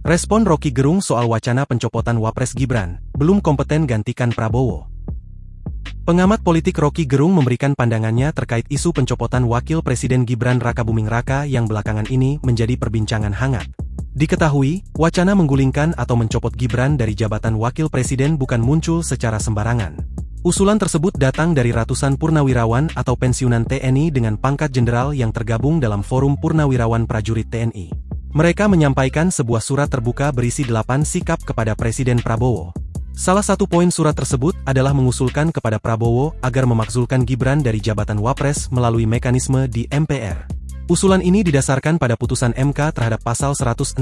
Respon Roky Gerung soal wacana pencopotan Wapres Gibran, belum kompeten gantikan Prabowo. Pengamat politik Roky Gerung memberikan pandangannya terkait isu pencopotan Wakil Presiden Gibran Rakabuming Raka yang belakangan ini menjadi perbincangan hangat. Diketahui, wacana menggulingkan atau mencopot Gibran dari jabatan Wakil Presiden bukan muncul secara sembarangan. Usulan tersebut datang dari ratusan purnawirawan atau pensiunan TNI dengan pangkat jenderal yang tergabung dalam Forum Purnawirawan Prajurit TNI. Mereka menyampaikan sebuah surat terbuka berisi 8 sikap kepada Presiden Prabowo. Salah satu poin surat tersebut adalah mengusulkan kepada Prabowo agar memakzulkan Gibran dari jabatan Wapres melalui mekanisme di MPR. Usulan ini didasarkan pada putusan MK terhadap pasal 169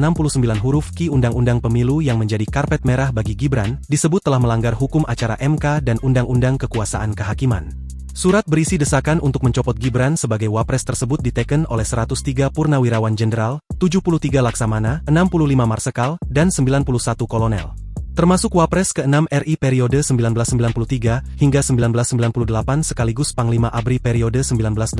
huruf Q Undang-Undang Pemilu yang menjadi karpet merah bagi Gibran, disebut telah melanggar hukum acara MK dan Undang-Undang Kekuasaan Kehakiman. Surat berisi desakan untuk mencopot Gibran sebagai Wapres tersebut diteken oleh 103 purnawirawan jenderal, 73 laksamana, 65 marsekal, dan 91 kolonel. Termasuk Wapres ke-6 RI periode 1993 hingga 1998 sekaligus Panglima ABRI periode 1988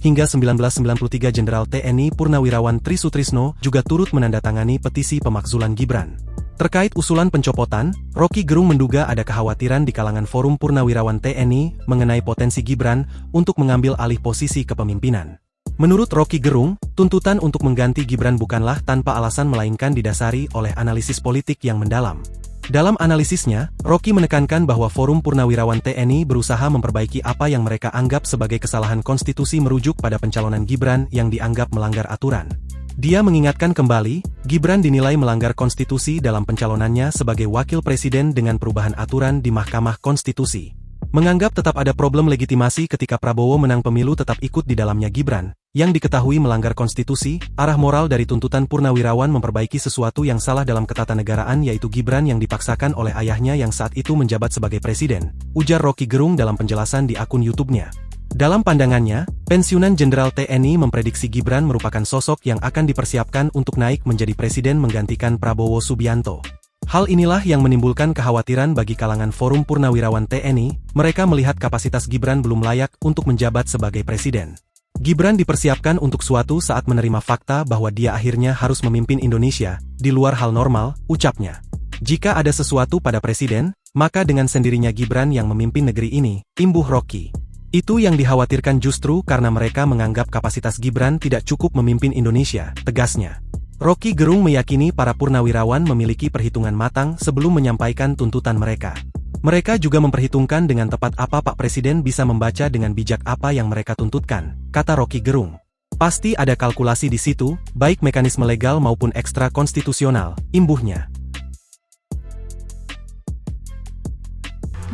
hingga 1993 Jenderal TNI Purnawirawan Tri Sutrisno juga turut menandatangani petisi pemakzulan Gibran. Terkait usulan pencopotan, Roky Gerung menduga ada kekhawatiran di kalangan Forum Purnawirawan TNI mengenai potensi Gibran untuk mengambil alih posisi kepemimpinan. Menurut Roky Gerung, tuntutan untuk mengganti Gibran bukanlah tanpa alasan melainkan didasari oleh analisis politik yang mendalam. Dalam analisisnya, Roky menekankan bahwa Forum Purnawirawan TNI berusaha memperbaiki apa yang mereka anggap sebagai kesalahan konstitusi merujuk pada pencalonan Gibran yang dianggap melanggar aturan. Dia mengingatkan kembali, Gibran dinilai melanggar konstitusi dalam pencalonannya sebagai wakil presiden dengan perubahan aturan di Mahkamah Konstitusi. Menganggap tetap ada problem legitimasi ketika Prabowo menang pemilu tetap ikut di dalamnya Gibran, yang diketahui melanggar konstitusi, arah moral dari tuntutan purnawirawan memperbaiki sesuatu yang salah dalam ketatanegaraan yaitu Gibran yang dipaksakan oleh ayahnya yang saat itu menjabat sebagai presiden, ujar Roky Gerung dalam penjelasan di akun YouTube-nya. Dalam pandangannya, pensiunan Jenderal TNI memprediksi Gibran merupakan sosok yang akan dipersiapkan untuk naik menjadi presiden menggantikan Prabowo Subianto. Hal inilah yang menimbulkan kekhawatiran bagi kalangan Forum Purnawirawan TNI, mereka melihat kapasitas Gibran belum layak untuk menjabat sebagai presiden. Gibran dipersiapkan untuk suatu saat menerima fakta bahwa dia akhirnya harus memimpin Indonesia, di luar hal normal, ucapnya. Jika ada sesuatu pada presiden, maka dengan sendirinya Gibran yang memimpin negeri ini, imbuh Roky. Itu yang dikhawatirkan justru karena mereka menganggap kapasitas Gibran tidak cukup memimpin Indonesia, tegasnya. Roky Gerung meyakini para purnawirawan memiliki perhitungan matang sebelum menyampaikan tuntutan mereka. Mereka juga memperhitungkan dengan tepat apa Pak Presiden bisa membaca dengan bijak apa yang mereka tuntutkan, kata Roky Gerung. Pasti ada kalkulasi di situ, baik mekanisme legal maupun ekstra konstitusional, imbuhnya.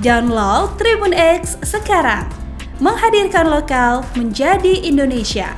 Download Tribun X sekarang. Menghadirkan lokal menjadi Indonesia.